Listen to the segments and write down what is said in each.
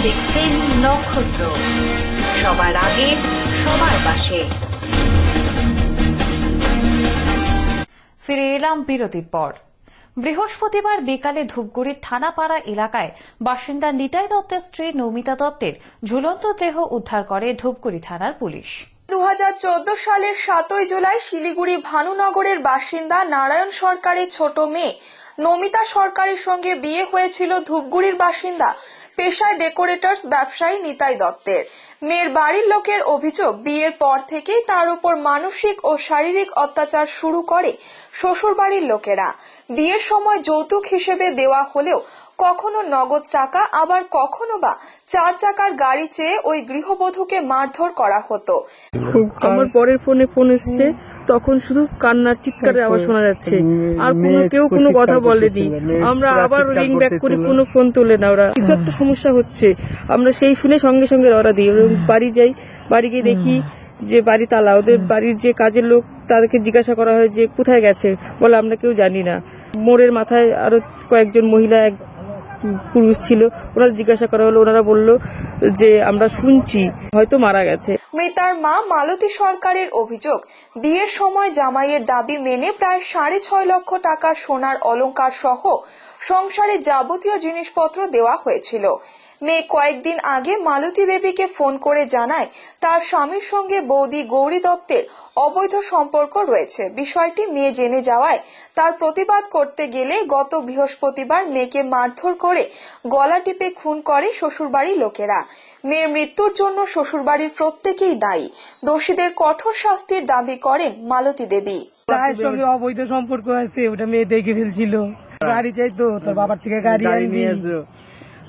দেখছেন নক্ষত্র, সবার আগে সবার পাশে। ফিরে এলাম বিরতির পর। বৃহস্পতিবার বিকালে ধূপগুড়ির থানাপাড়া এলাকায় বাসিন্দা নিতাই দত্তের স্ত্রী নমিতা দত্তের ঝুলন্ত দেহ উদ্ধার করে ধূপগুড়ি থানার পুলিশ। 2014 সালের 7 জুলাই শিলিগুড়ি ভানুনগরের বাসিন্দা নারায়ণ সরকারের ছোট মেয়ে নমিতা সরকারের সঙ্গে বিয়ে হয়েছিল ধূপগুড়ির বাসিন্দা পেশায় ডেকোরেটরস ব্যবসায়ী নিতাই দত্তের। মেয়ের বাড়ির লোকের অভিযোগ, বিয়ের পর থেকেই তার উপর মানসিক ও শারীরিক অত্যাচার শুরু করে শ্বশুরবাড়ির লোকেরা। বিয়ের সময় যৌতুক হিসেবে দেওয়া হলেও কখনো নগদ টাকা, আবার কখনো বা 4 চাকার গাড়ি চেয়ে ওই গৃহবধূকে মারধর করা হতো। আমার পরের ফোন এসছে, তখন শুধু কান্নার চিৎকারের আওয়াজ শোনা যাচ্ছে, আর কেউ কোনো কথা বলেনি। আমরা আবার রিং ব্যাক করি, কোনো ফোন তোলে না ওরা। কিছু একটা সমস্যা হচ্ছে, আমরা সেই শুনে সঙ্গে সঙ্গে রওনা দিই। বাড়ি যাই, বাড়ি গিয়ে দেখি যে বাড়ি তালা। ওদের বাড়ির যে কাজের লোক, তাদেরকে জিজ্ঞাসা করা হয় যে কোথায় গেছে, বলে আমরা কেউ জানি না। মোড়ের মাথায় আরো কয়েকজন মহিলা, এক পুরুষ ছিল, ওনারা জিজ্ঞাসা করা হলো, ওনারা বলল যে আমরা শুনছি হয়তো মারা গেছে। মৃতার মা মালতী সরকারের অভিযোগ, বিয়ের সময় জামাইয়ের দাবি মেনে প্রায় 6.5 লক্ষ টাকার সোনার অলংকার সহ সংসারে যাবতীয় জিনিসপত্র দেওয়া হয়েছিল। মেয়ে কয়েকদিন আগে মালতী দেবীকে ফোন করে জানায় তার স্বামীর সঙ্গে বৌদি গৌরী দত্তের অবৈধ সম্পর্ক রয়েছে। বিষয়টি মেয়ে জেনে যাওয়ায় তার প্রতিবাদ করতে গেলে গত বৃহস্পতিবার মেয়েকে মারধর করে গলা টিপে খুন করে শ্বশুরবাড়ির লোকেরা। মেয়ের মৃত্যুর জন্য শ্বশুরবাড়ির প্রত্যেকেই দায়ী। দোষীদের কঠোর শাস্তির দাবি করেন মালতী দেবী। তার সঙ্গে অবৈধ সম্পর্ক আছে, ওটা মেয়ে দেখে ফেলছিল। গাড়ি চাইতো, তোর বাবার থেকে গাড়ি নিয়ে এসো।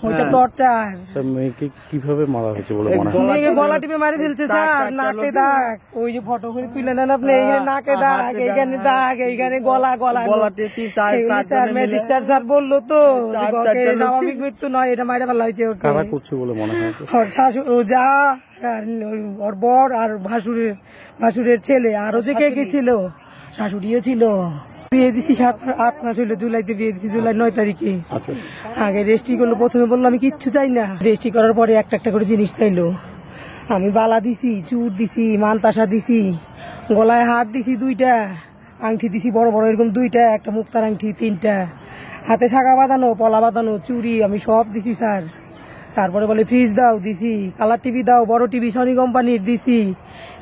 ওইটা টর্চার। মেয়েকে কিভাবে মারা হয়েছে বলে মনে হয়? মেয়েকে গলা টিপে মারি ফেলছে স্যার, নাকে দাগ। ওই যে ফটো করে তুলে নেন আপনি, এইখানে নাকে দাগ, এইখানে দাগ, এইখানে গলা স্যার ম্যাজিস্ট্রেট স্যার বললো তো স্বাভাবিক মৃত্যু নয়, এটা মাইরা ফেলা হয়েছে। কারা করছে বলে মনে হয়? শাশুড়, যা, ওর বর আর ভাসুরের ছেলে, আরো যে কে ছিল, শাশুড়িও ছিল। বিয়ে দিছি 7-8 মাস হইলো, জুলাইতে বিয়ে দিছি, জুলাই 9 তারিখে। আগে রেজিস্ট্রি করলো, প্রথমে বললো আমি কিচ্ছু চাই না। রেজিস্ট্রি করার পরে একটা একটা করে জিনিস চাইলো। আমি বালা দিছি, চুর দিছি, মানতাসা দিছি, গলায় হাত দিছি 2টা, আংটি দিছি বড় বড় এরকম 2টা, একটা মুক্তার আংটি 3টা, হাতে শাখা বাঁধানো, পলা বাঁধানো, চুড়ি, আমি সব দিছি স্যার। তারপরে বলে ফ্রিজ দাও, দিছি। কালার টিভি দাও, বড় টিভি সনি কোম্পানির দিছি।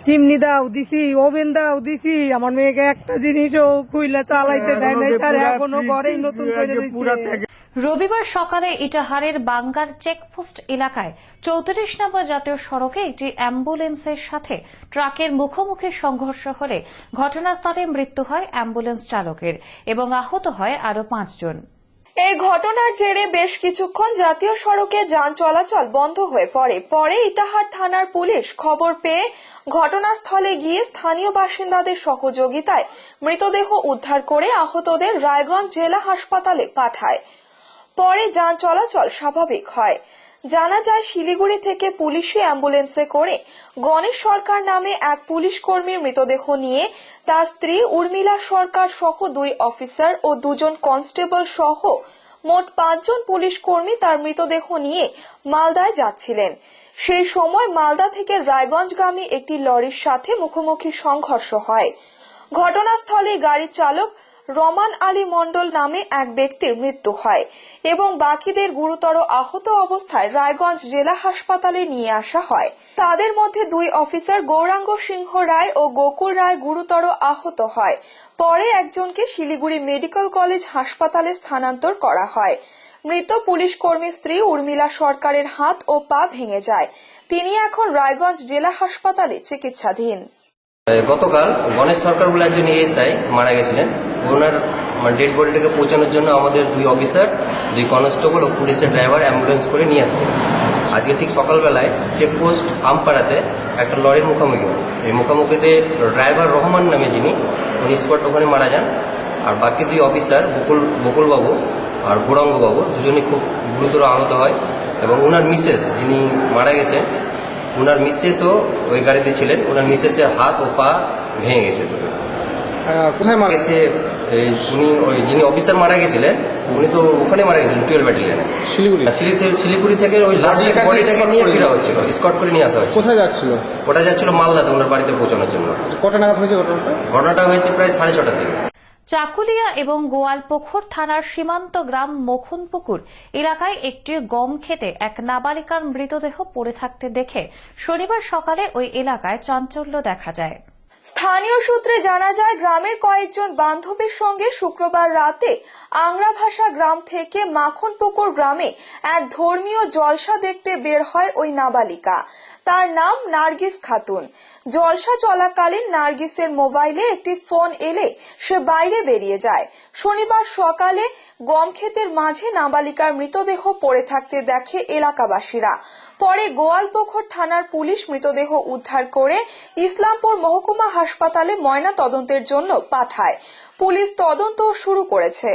চিমনি দাও, দিছি। ওভেন দাও, দিছি। আমার মেয়েকে একটা জিনিসও খুইলা চালাইতে দেয় নাই স্যার, এখনো ঘরেই নতুন করে দিচ্ছে। রবিবার সকালে ইটাহারের বাঙ্গার চেকপোস্ট এলাকায় 34 নম্বর জাতীয় সড়কে একটি অ্যাম্বুলেন্সের সাথে ট্রাকের মুখোমুখি সংঘর্ষ হলে ঘটনাস্থলে মৃত্যু হয় অ্যাম্বুলেন্স চালকের এবং আহত হয় আরো 5 জন। এই ঘটনার জেরে বেশ কিছুক্ষণ জাতীয় সড়কে যান চলাচল বন্ধ হয়ে পড়ে। পরে ইটাহার থানার পুলিশ খবর পেয়ে ঘটনাস্থলে গিয়ে স্থানীয় বাসিন্দাদের সহযোগিতায় মৃতদেহ উদ্ধার করে আহতদের রায়গঞ্জ জেলা হাসপাতালে পাঠায়। পরে যান চলাচল স্বাভাবিক হয়। জানা যায়, শিলিগুড়ি থেকে পুলিশি অ্যাম্বুলেন্সে করে গণেশ সরকার নামে এক পুলিশ কর্মীর মৃতদেহ নিয়ে তার স্ত্রী উর্মিলা সরকার সহ 2 অফিসার ও 2 জন কনস্টেবল সহ মোট 5 জন পুলিশ কর্মী তার মৃতদেহ নিয়ে মালদায় যাচ্ছিলেন। সেই সময় মালদা থেকে রায়গঞ্জগামী একটি লরির সাথে মুখোমুখি সংঘর্ষ হয়। ঘটনাস্থলে গাড়ির চালক রমান আলী মণ্ডল নামে এক ব্যক্তির মৃত্যু হয় এবং বাকিদের গুরুতর আহত অবস্থায় রায়গঞ্জ জেলা হাসপাতালে নিয়ে আসা হয়। তাদের মধ্যে 2 অফিসার গৌরাঙ্গ সিংহ রায় ও গোকুল রায় গুরুতর আহত হয়। পরে একজনকে শিলিগুড়ি মেডিকেল কলেজ হাসপাতালে স্থানান্তর করা হয়। মৃত পুলিশ কর্মীর স্ত্রী উর্মিলা সরকারের হাত ও পা ভেঙে যায়। তিনি এখন রায়গঞ্জ জেলা হাসপাতালে চিকিৎসাধীন। গতকাল গণেশ সরকার বলে একজন এএসআই মারা গেছিলেন। ওনার ডেড বডিটাকে পৌঁছানোর জন্য আমাদের 2 অফিসার, 2 কনস্টেবল ও পুলিশের ড্রাইভার অ্যাম্বুলেন্স করে নিয়ে আসছে। আজকে ঠিক সকালবেলায় চেকপোস্ট আমপাড়াতে একটা লরির মুখোমুখি হয়। এই মুখোমুখিতে ড্রাইভার রহমান নামে যিনি, উনি স্পট ওখানে মারা যান। আর বাকি 2 অফিসার বকুলবাবু আর গৌরাঙ্গবাবু দুজনই খুব গুরুতর আহত হয় এবং ওনার মিসেস যিনি মারা গেছেন, ওনার মিসেসও ওই গাড়িতে ছিলেন। ওনার মিসেসের হাত ও পা ভেঙে গেছে। কোথায় মারা গেছে? উনি ওই যিনি অফিসার মারা গেছিলেন উনি তো ওখানে মারা গেছিলেন 12 ব্যাটালিয়নে শিলিগুড়ি থেকে ওই লাস্ট বডিটাকে নিয়ে ফেরা হচ্ছিল, স্কট করে নিয়ে আসা হচ্ছে। কোথায় যাচ্ছিল? ওটা যাচ্ছিল মালদাতে ওনার বাড়িতে পৌঁছানোর জন্য। কটা নাগাদ হয়েছে ঘটনাটা? ঘটনাটা হয়েছে প্রায় 6:30টার দিকে। চাকুলিয়া এবং গোয়ালপুকুর থানার সীমান্ত গ্রাম মখনপুকুর এলাকায় একটি গম খেতে এক নাবালিকার মৃতদেহ পড়ে থাকতে দেখে শনিবার সকালে ওই এলাকায় চাঞ্চল্য দেখা যায়। স্থানীয় সূত্রে জানা যায়, গ্রামের কয়েকজন বান্ধবীর সঙ্গে শুক্রবার রাতে আংরাভাষা গ্রাম থেকে মাখনপুকুর গ্রামে এক ধর্মীয় জলসা দেখতে বের হয় ওই নাবালিকা। তার নাম নার্গিস খাতুন। জলসা চলাকালীন নার্গিসের মোবাইলে একটি ফোন এলে সে বাইরে বেরিয়ে যায়। শনিবার সকালে গম ক্ষেতের মাঝে নাবালিকার মৃতদেহ পড়ে থাকতে দেখে এলাকাবাসীরা। পরে গোয়ালপুকুর থানার পুলিশ মৃতদেহ উদ্ধার করে ইসলামপুর মহকুমা হাসপাতালে ময়না তদন্তের জন্য পাঠায়। পুলিশ তদন্ত শুরু করেছে।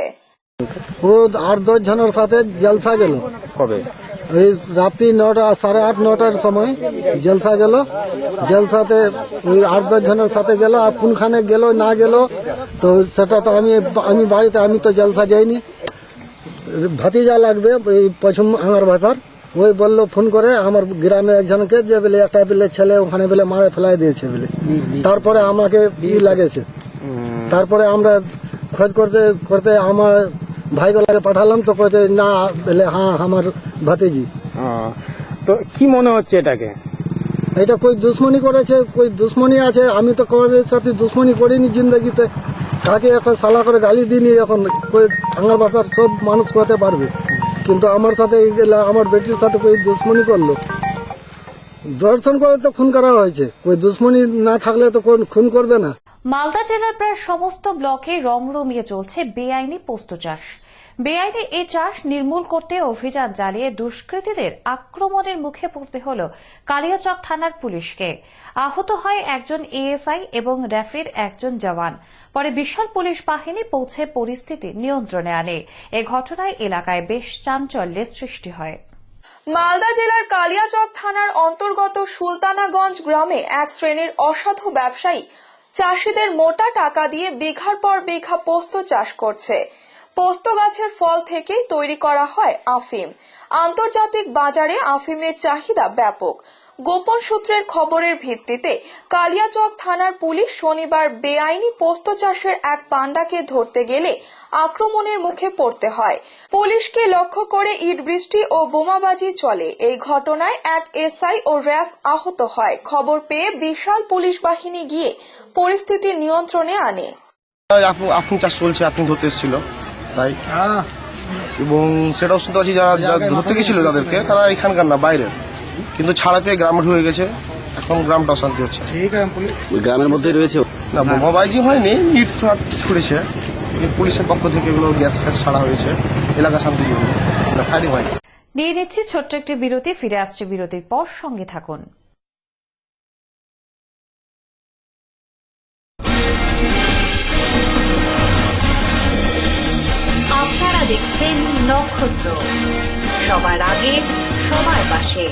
ও 8-10 জনের সাথে জলসা গেল। কবে? এই রাত্রি 9টা 8:30-9টার সময় জলসা গেল। জলসাতে ওই 8-10 জনের সাথে গেল। আর কোনখানে গেল না গেল তো সেটা তো আমি বাড়িতে, আমি তো জলসা যাইনি। ভাতিজা লাগবে ওই পশ্চিম আঙ্গার ভাষার, ওই বললো ফোন করে আমার গ্রামে একজনকে যে বলে একটা বলে ছেলে ওখানে বলে মারে ফেলাই দিয়েছে বলে। তারপরে আমাকে লাগেছে। তারপরে আমরা খোঁজ করতে করতে আমার ভাইগুলাকে পাঠালাম, তো কইতে না বলে হ্যাঁ আমার ভাতিজি। তো কি মনে হচ্ছে এটাকে? এটা কই দুশ্মনী করেছে, কই দুশ্মনী আছে। আমি তো কারোর সাথে দুশ্মনী করিনি জিন্দগিতে। কাকে একটা সালা করে গালি দিইনি। এখন কই আঙ্গার ভাষার সব মানুষ করতে পারবে, কিন্তু আমার সাথে আমার বেটির সাথে কই দুশ্মনী করলো। দর্শন করে তো খুন করা হয়েছে, কই দুশ্মনী না থাকলে তো খুন করবে না। মালদা জেলার প্রায় সমস্ত ব্লকে রমরমিয়ে চলছে বেআইনি পোস্ত চাষ। বেআইনি এই চাষ নির্মূল করতে অভিযান চালিয়ে দুষ্কৃতীদের আক্রমণের মুখে পড়তে হল কালিয়াচক থানার পুলিশকে। আহত হয় একজন এএসআই এবং র্যাফের একজন জওয়ান। পরে বিশাল পুলিশ বাহিনী পৌঁছে পরিস্থিতি নিয়ন্ত্রণে আনে। এ ঘটনায় এলাকায় বেশ চাঞ্চল্যের সৃষ্টি হয়। মালদা জেলার কালিয়াচক থানার অন্তর্গত সুলতানাগঞ্জ গ্রামে এক শ্রেণীর অসাধু ব্যবসায়ী চাষিদের মোটা টাকা দিয়ে বিঘার পর বিঘা পোস্ত চাষ করছে। পোস্ত গাছের ফল থেকেই তৈরি করা হয় আফিম। আন্তর্জাতিক বাজারে আফিমের চাহিদা ব্যাপক। গোপন সূত্রের খবরের ভিত্তিতে কালিয়াচক থানার পুলিশ শনিবার বেআইনি পোস্ত চাষের এক পান্ডাকে ধরতে গেলে আক্রমণের মুখে পড়তে হয়। পুলিশকে লক্ষ্য করে ইট বৃষ্টি ও বোমাবাজি চলে। এই ঘটনায় এক এসআই ও র্যাফ আহত হয়। খবর পেয়ে বিশাল পুলিশ বাহিনী গিয়ে পরিস্থিতি নিয়ন্ত্রণে আনে। আফিম চাষ চলছে, আফিম ধরতে এসেছিল তাই, এবং সেটাও শুনতে পাচ্ছি যারা ধরতে গেছিল তাদেরকে তারা এখানকার না বাইরের, কিন্তু ছাড়াতে গ্রামে ঢুকে গেছে। এখন গ্রামটা অশান্তি হচ্ছে। গ্রামের মধ্যেই রয়েছে না, বোমাবাজি হয়নি, ইট ছুড়েছে। পুলিশের পক্ষ থেকে এগুলো গ্যাস ফ্যাস ছাড়া হয়েছে। এলাকা শান্তি ফায়ারিং হয়নি। নিয়ে নিচ্ছি ছোট্ট একটি বিরতি। ফিরে আসছে বিরতির পর, সঙ্গে থাকুন। আপনারা দেখছেন নক্ষত্র, সবার আগে সবার পাশে।